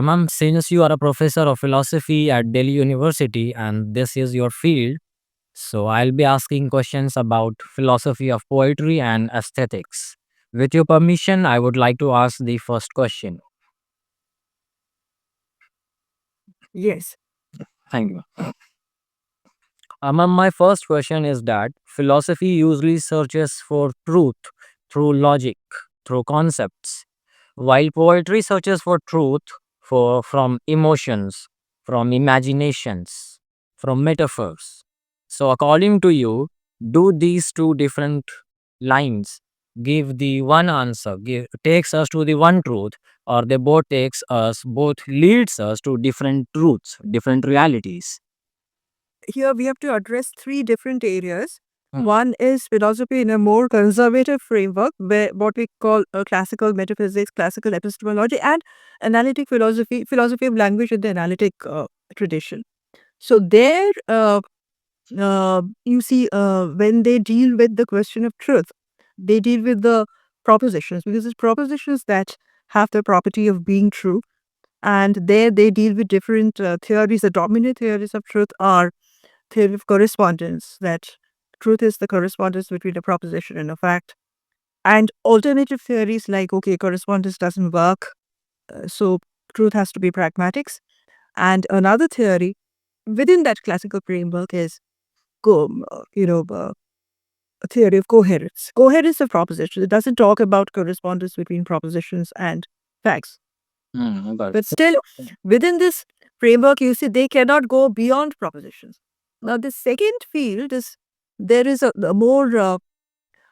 Ma'am, since you are a professor of philosophy at Delhi University and this is your field, so I'll be asking questions about philosophy of poetry and aesthetics. With your permission, I would like to ask the first question. Yes. Thank you. Ma'am, my first question is that philosophy usually searches for truth through logic, through concepts, while poetry searches for truth from emotions, from imaginations, from metaphors. So, according to you, do these two different lines give the one answer, takes us to the one truth, or they both leads us to different truths, different realities? Here we have to address three different areas. Hmm. One is philosophy in a more conservative framework, where what we call classical metaphysics, classical epistemology, and analytic philosophy, philosophy of language in the analytic tradition. So there, you see, when they deal with the question of truth, they deal with the propositions, because it's propositions that have the property of being true. And there they deal with different theories. The dominant theories of truth are theory of correspondence, that truth is the correspondence between a proposition and a fact. And alternative theories like, okay, correspondence doesn't work, so truth has to be pragmatics. And another theory within that classical framework is, a theory of coherence. Coherence of propositions. It doesn't talk about correspondence between propositions and facts. Got But still, within this framework, you see, they cannot go beyond propositions. Now, the second field is, there is a more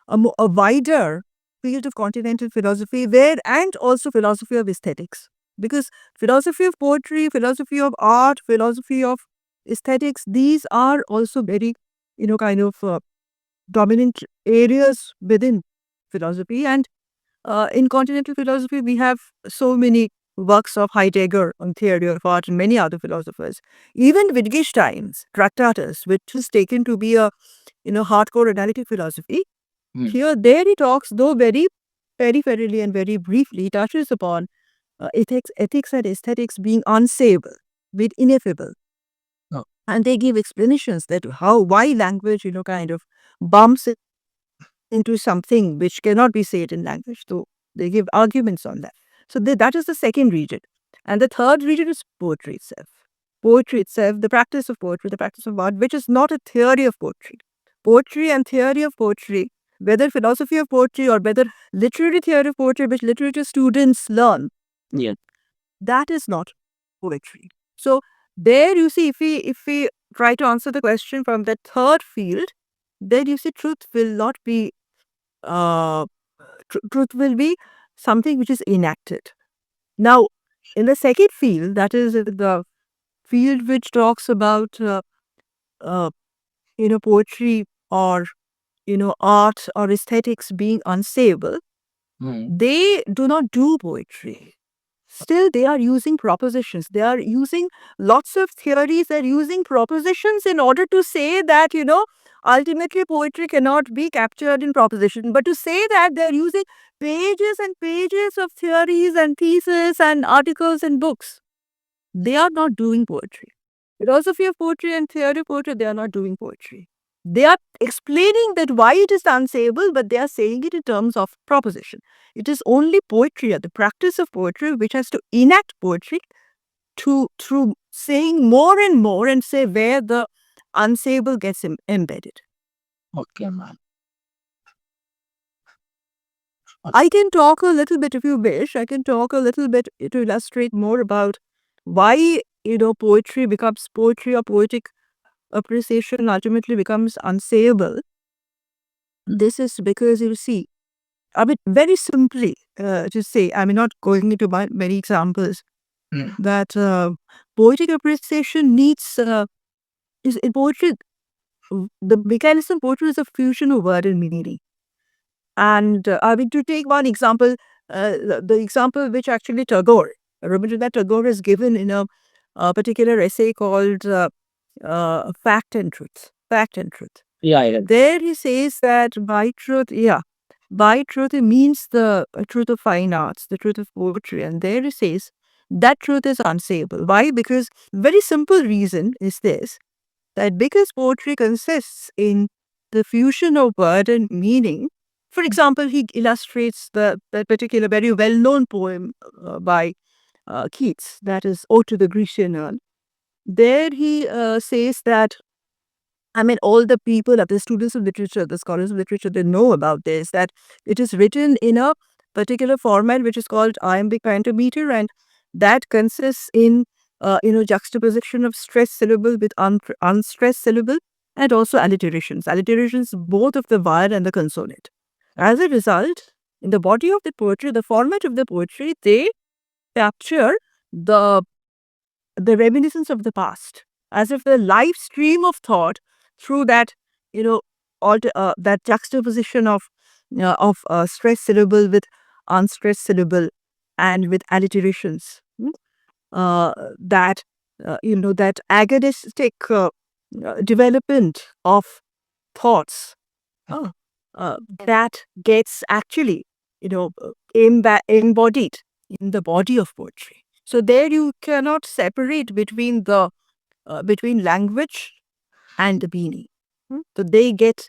a wider field of continental philosophy, where and also philosophy of aesthetics, because philosophy of poetry, philosophy of art, philosophy of aesthetics, these are also very kind of dominant areas within philosophy. And in continental philosophy, we have so many works of Heidegger on theory of art and many other philosophers. Even Wittgenstein's Tractatus, which is taken to be a hardcore analytic philosophy, Hmm. here there he talks, though very peripherally and very briefly, he touches upon ethics and aesthetics being unsayable, being ineffable. Oh. And they give explanations that why language, kind of bumps it into something which cannot be said in language. So they give arguments on that. So that is the second region. And the third region is poetry itself. Poetry itself, the practice of poetry, the practice of art, which is not a theory of poetry. Poetry and theory of poetry, whether philosophy of poetry or whether literary theory of poetry, which literature students learn, Yeah. that is not poetry. So there you see, if we try to answer the question from that third field, then you see truth will not be uh, truth will be something which is enacted. Now, in the second field, that is the field which talks about uh, poetry or art or aesthetics being unsayable, Hmm. they do not do poetry. Still, they are using propositions. They are using lots of theories. They're using propositions in order to say that, ultimately poetry cannot be captured in proposition. But to say that, they're using pages and pages of theories and theses and articles and books. They are not doing poetry. Philosophy of poetry and theory of poetry, they are not doing poetry. They are explaining that why it is unsayable, but they are saying it in terms of proposition. It is only poetry or the practice of poetry which has to enact poetry to through saying more and say where the unsayable gets embedded. Okay, ma'am. I can talk a little bit, if you wish, I can talk a little bit to illustrate more about why, poetry becomes poetry or poetic appreciation ultimately becomes unsayable. This is because you see, I mean, very simply to say, I mean, not going into many examples, Hmm. that poetic appreciation needs, is in poetry, the mechanism poetry is a fusion of word and meaning. And I mean, to take one example, the example which actually Tagore, Rabindranath Tagore, is given in a particular essay called Fact and Truth. Fact and Truth. Yeah, I read. There he says that by truth, by truth, it means the truth of fine arts, the truth of poetry. And there he says that truth is unsayable. Why? Because very simple reason is this, that because poetry consists in the fusion of word and meaning. For example, he illustrates that particular very well-known poem by Keats, that is Ode to the Grecian Urn. There he says that, I mean, all the people, the students of literature, the scholars of literature, they know about this, that it is written in a particular format which is called iambic pentameter, and that consists in, juxtaposition of stressed syllable with unstressed syllable, and also alliterations. Alliterations both of the wire and the consonant. As a result, in the body of the poetry, the format of the poetry, they capture the reminiscence of the past, as if the live stream of thought through that, you know, that juxtaposition of stressed syllable with unstressed syllable and with alliterations. That that agonistic development of thoughts, uh, that gets actually embodied in the body of poetry. So there you cannot separate between between language and the meaning. So they get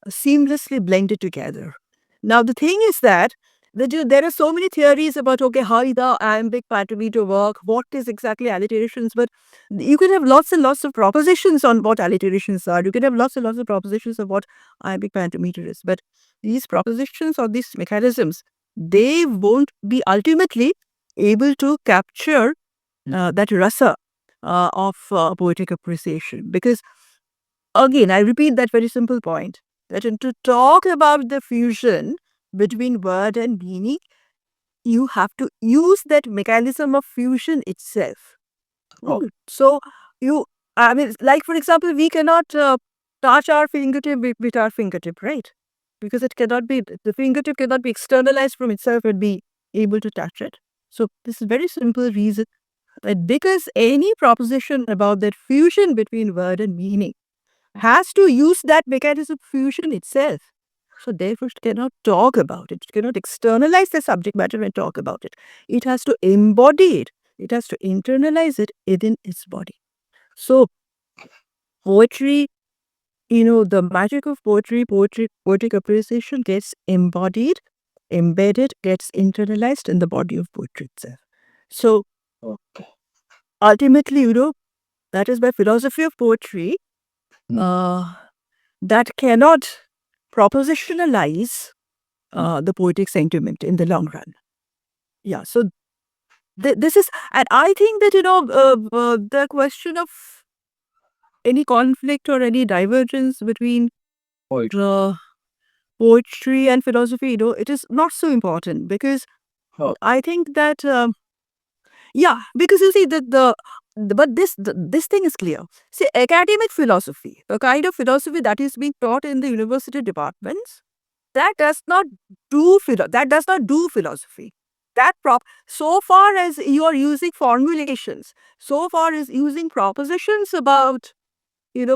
seamlessly blended together. Now the thing is that there are so many theories about, okay, how the iambic pentameter work, what is exactly alliterations, but you can have lots and lots of propositions on what alliterations are. You can have lots and lots of propositions of what iambic pentameter is, but these propositions or these mechanisms, they won't be ultimately able to capture that rasa of poetic appreciation. Because again, I repeat that very simple point, that to talk about the fusion between word and meaning, you have to use that mechanism of fusion itself. So you, I mean, like for example, we cannot touch our fingertip with our fingertip, right? Because it cannot be, the fingertip cannot be externalized from itself and be able to touch it. So this is very simple reason, that because any proposition about that fusion between word and meaning has to use that mechanism fusion itself. So therefore, it cannot talk about it. It cannot externalize the subject matter and talk about it. It has to embody it. It has to internalize it within its body. So poetry, the magic of poetic appreciation gets embodied, embedded, gets internalized in the body of poetry itself. So ultimately, that is by philosophy of poetry, that cannot propositionalize the poetic sentiment in the long run. Yeah, so this is, and I think that, the question of any conflict or any divergence between poetry and philosophy, it is not so important, because I think that, yeah, because you see that but this thing is clear. See, academic philosophy, the kind of philosophy that is being taught in the university departments, that does not do philosophy. So far as you are using formulations, so far as using propositions about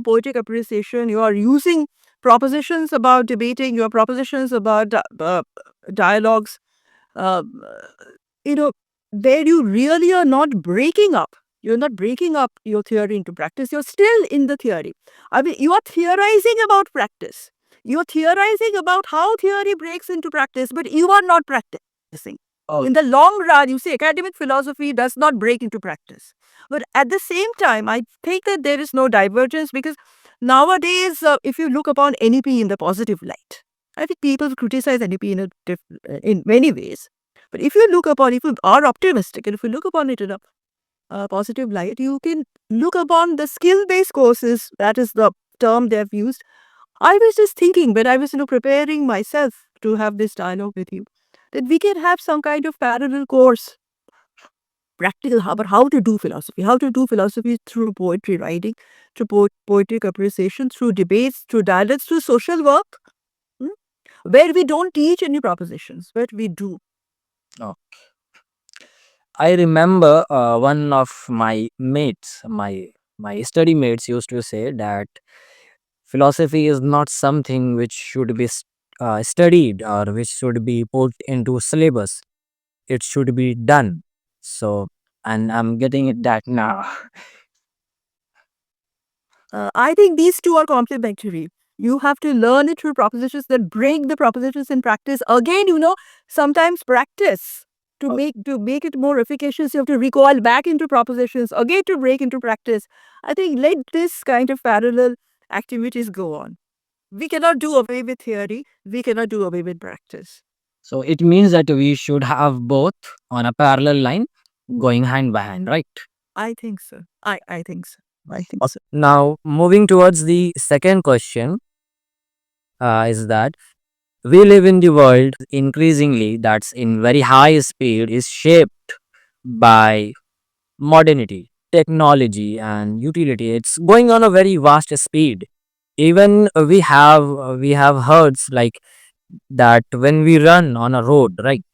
poetic appreciation, you are using propositions about debating, your propositions about dialogues, uh, you know, where you really are not breaking up. You're not breaking up your theory into practice. You're still in the theory. I mean, you are theorizing about practice. You're theorizing about how theory breaks into practice, but you are not practicing. In the long run, you see, academic philosophy does not break into practice. But at the same time, I think that there is no divergence, because nowadays, if you look upon NEP in the positive light, I think people criticize NEP in many ways. But if you are optimistic, and if you look upon it in a positive light, you can look upon the skill-based courses. That is the term they have used. I was just thinking when I was preparing myself to have this dialogue with you, that we can have some kind of parallel course, practical, about how to do philosophy through poetry writing, through poetic appreciation, through debates, through dialogues, through social work, where we don't teach any propositions, but we do. Oh. I remember one of my mates, my study mates used to say that philosophy is not something which should be studied or which should be put into syllabus. It should be done. So and I'm getting it that now. I think these two are complementary. You have to learn it through propositions, then break the propositions in practice. Again, sometimes practice to make it more efficacious. You have to recoil back into propositions again to break into practice. I think let this kind of parallel activities go on. We cannot do away with theory. We cannot do away with practice. So it means that we should have both on a parallel line going hand by hand, right? I think so. I think so. I think Okay. so. Now, moving towards the second question, is that we live in the world increasingly that's in very high speed is shaped by modernity, technology, and utility. It's going on a very vast speed. Even we have herds like that when we run on a road, right?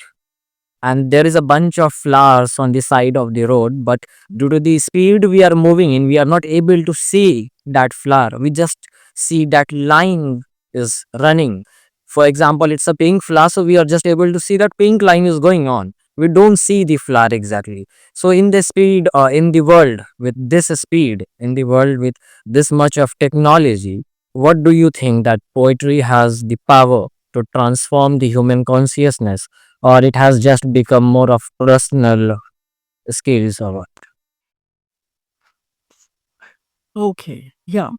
And there is a bunch of flowers on the side of the road, but due to the speed we are moving in, we are not able to see that flower. We just see that line is running. For example, it's a pink flower, so we are just able to see that pink line is going on. We don't see the flower exactly. So in the speed, in the world with this speed, in the world with this much of technology, what do you think that poetry has the power to transform the human consciousness, or it has just become more of personal skills, or what? Okay. Yeah.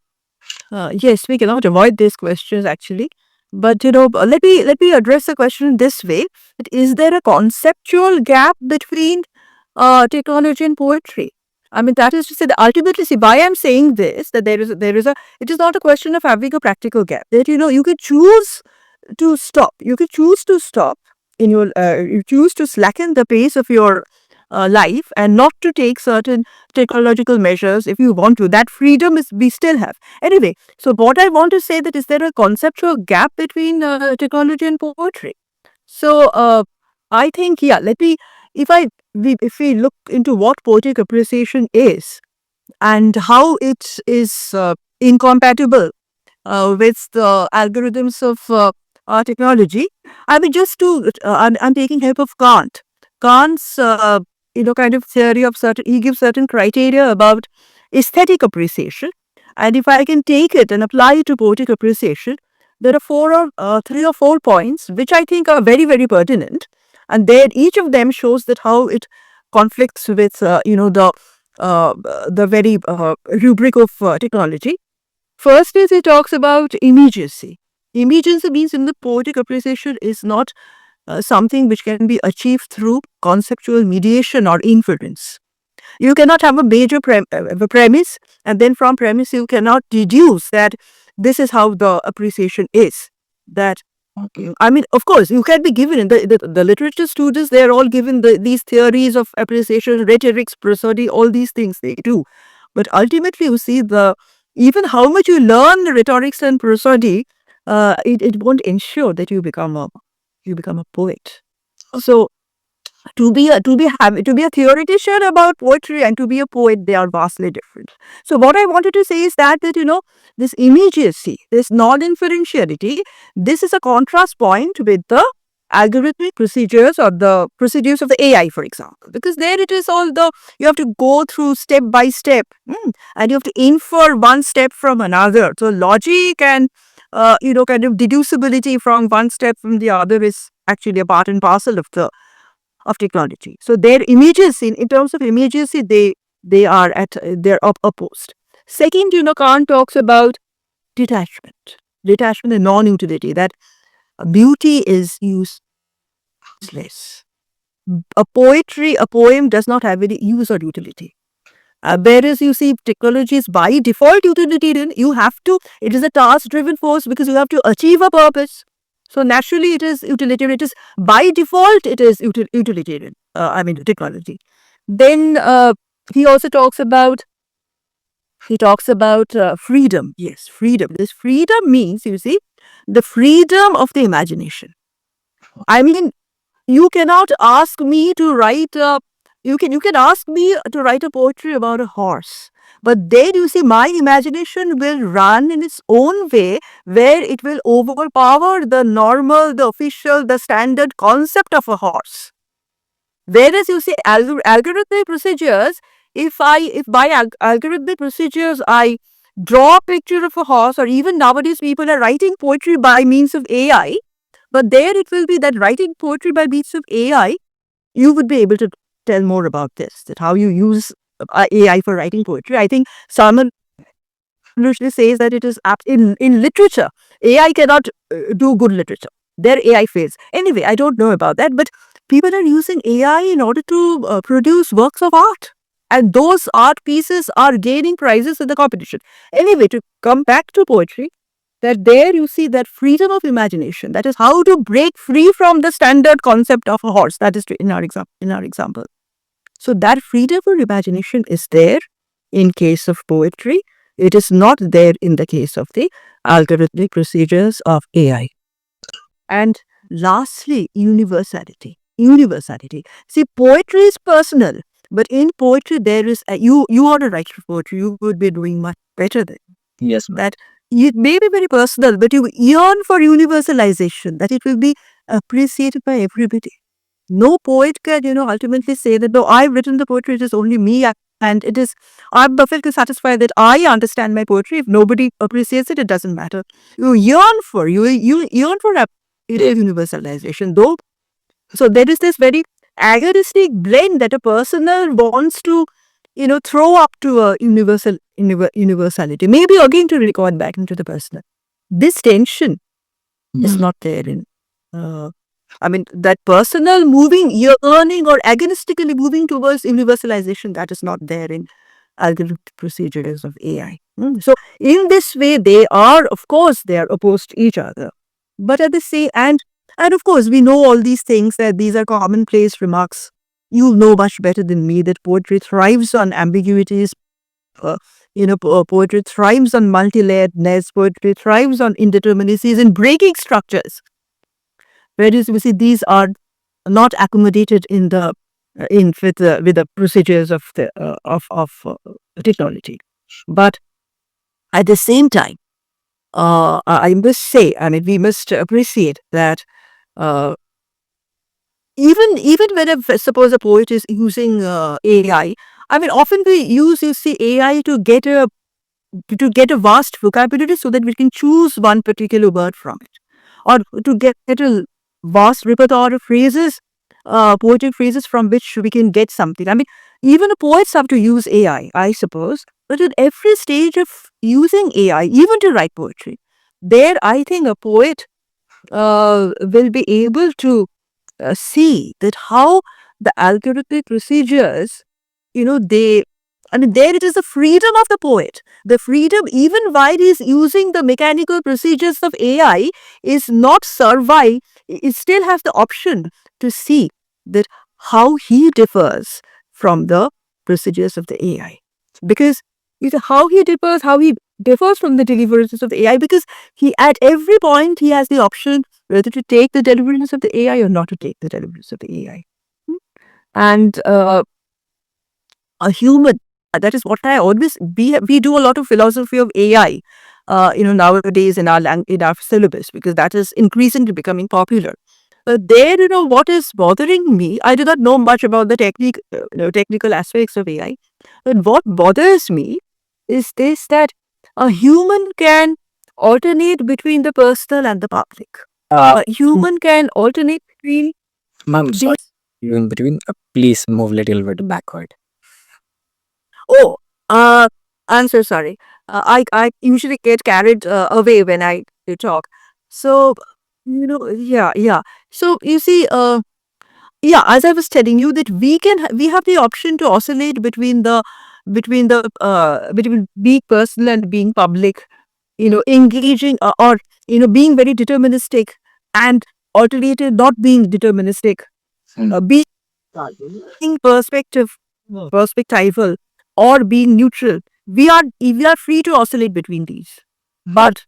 Yes, we cannot avoid these questions actually. But let me address the question this way: that is there a conceptual gap between technology and poetry? I mean, that is to say that ultimately, see, why I'm saying this, that there is a it is not a question of having a practical gap. That you could choose to stop. You could choose to stop in your you choose to slacken the pace of your life and not to take certain technological measures if you want to. That freedom is we still have. Anyway, so what I want to say that is there a conceptual gap between technology and poetry? So I think let me if I if we look into what poetic appreciation is and how it is incompatible with the algorithms of technology. I mean, just to I'm taking help of Kant. Kant's kind of theory of certain he gives certain criteria about aesthetic appreciation, and if I can take it and apply it to poetic appreciation, there are three or four points which I think are very very pertinent, and then each of them shows that how it conflicts with uh, the very rubric of technology. First is he talks about immediacy. Immediacy means in the poetic appreciation is not something which can be achieved through conceptual mediation or inference. You cannot have a major premise, and then from premise you cannot deduce that this is how the appreciation is. That I mean, of course, you can be given in the literature students. They are all given these theories of appreciation, rhetorics, prosody, all these things they do. But ultimately, you see even how much you learn rhetorics and prosody, it won't ensure that you become a poet. So to be a theoretician about poetry and to be a poet, they are vastly different. So what I wanted to say is that this immediacy, this non-inferentiality, this is a contrast point with the algorithmic procedures or the procedures of the AI, for example, because there it is all you have to go through step by step, and you have to infer one step from another. So logic and kind of deducibility from one step from the other is actually a part and parcel of technology. So their immediacy, in terms of immediacy, they are they're opposed. Second, Kant talks about detachment, detachment and non-utility. That beauty is useless. A poem does not have any use or utility. Whereas you see technology is by default utilitarian, it is a task driven force because you have to achieve a purpose. So naturally it is utilitarian. It is by default it is utilitarian. I mean technology. Then he also talks about freedom. Yes, freedom. This freedom means, you see, the freedom of the imagination. I mean, you cannot ask me to write you can ask me to write a poetry about a horse, but then you see my imagination will run in its own way where it will overpower the normal, the official, the standard concept of a horse. Whereas you see algorithmic procedures, if by algorithmic procedures I draw a picture of a horse, or even nowadays people are writing poetry by means of AI, but there it will be that writing poetry by means of AI, you would be able to tell more about this, that how you use AI for writing poetry. I think Salman Rushdie says that it is in literature, AI cannot do good literature. Their AI fails. Anyway, I don't know about that, but people are using AI in order to produce works of art. And those art pieces are gaining prizes in the competition. Anyway, to come back to poetry, that there you see that freedom of imagination. That is how to break free from the standard concept of a horse. That is in our example. So that freedom of imagination is there in case of poetry. It is not there in the case of the algorithmic procedures of AI. And lastly, universality. Universality. See, poetry is personal, but in poetry there is you are a writer of poetry. You would be doing much better than Yes, ma'am. that. It may be very personal, but you yearn for universalization, that it will be appreciated by everybody. No poet can, ultimately say that, no, I've written the poetry, it is only me, and it is, I'm perfectly satisfied that I understand my poetry. If nobody appreciates it, it doesn't matter. You yearn for universalization, though. So there is this very agonistic blend that a personal wants to, throw up to a universality. Maybe again to record back into the personal. This tension is not there in that personal moving, yearning or agonistically moving towards universalization, that is not there in algorithmic procedures of AI. So in this way, they are, of course, they are opposed to each other. But at the same, and of course, we know all these things, that these are commonplace remarks. You know much better than me that poetry thrives on ambiguities. Poetry thrives on multi-layeredness. Poetry thrives on indeterminacies and breaking structures. Whereas we see these are not accommodated in the with the procedures of the technology. But at the same time, I must say, we must appreciate that even when suppose a poet is using AI, often we use AI to get a vast vocabulary so that we can choose one particular word from it, or to get a vast repertoire of phrases, poetic phrases from which we can get something. Even the poets have to use AI, I suppose, but at every stage of using AI, even to write poetry, there I think a poet will be able to see that how the algorithmic procedures, there it is the freedom of the poet. The freedom, even while he is using the mechanical procedures of AI, is not survive. It still has the option to see that how he differs from the procedures of the AI. Because how he differs from the deliverables of the AI, because he at every point he has the option whether to take the deliverables of the AI or not to take the deliverables of the AI. And a human, that is what I always, we do a lot of philosophy of AI nowadays in our syllabus, because that is increasingly becoming popular. There, what is bothering me, I do not know much about the technical aspects of AI, but what bothers me is this, that a human can alternate between the personal and the public. A human can alternate between Ma'am, sorry. In between, please move a little bit backward. Oh, I'm so sorry. I usually get carried away when I talk. So, yeah. So you see, yeah, as I was telling you, that we have the option to oscillate between between being personal and being public. Engaging or being very deterministic, and alternative not being deterministic. Being perspectival, or being neutral. We are free to oscillate between these. But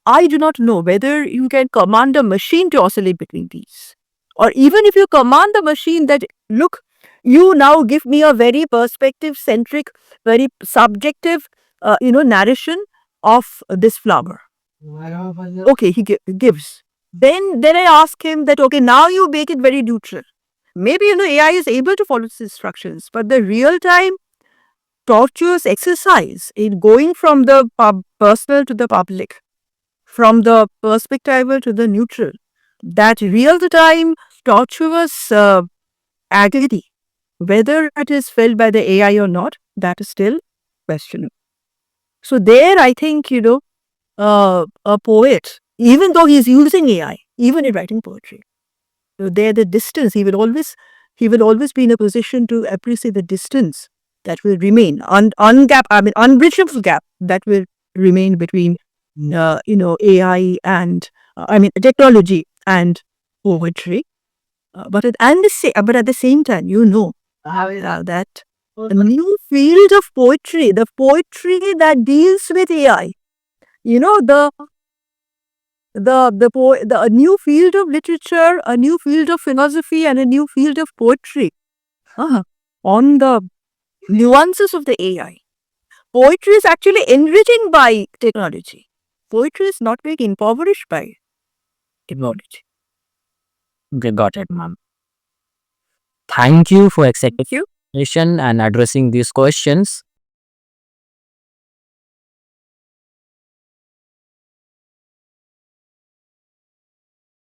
I do not know whether you can command a machine to oscillate between these. Or even if you command the machine that, look, you now give me a very perspective centric, very subjective, narration of this flower. Okay, he gives. Then I ask him that, okay, now you make it very neutral. Maybe, AI is able to follow its instructions, but the real-time tortuous exercise in going from the personal to the public, from the perspectival to the neutral, that real-time tortuous agony, whether it is felt by the AI or not, that is still questionable. So there, I think, a poet, even though he's using AI, even in writing poetry, so there the distance, he will always be in a position to appreciate the distance that will remain, unbridgeable gap that will remain between, AI and, technology and poetry. But at the same time, that a new field of poetry, the poetry that deals with AI, a new field of literature, a new field of philosophy, and a new field of poetry on the nuances of the AI. Poetry is actually enriching by technology. Poetry is not being impoverished by technology. Okay, got it, ma'am. Thank you for accepting Thank you. and addressing these questions.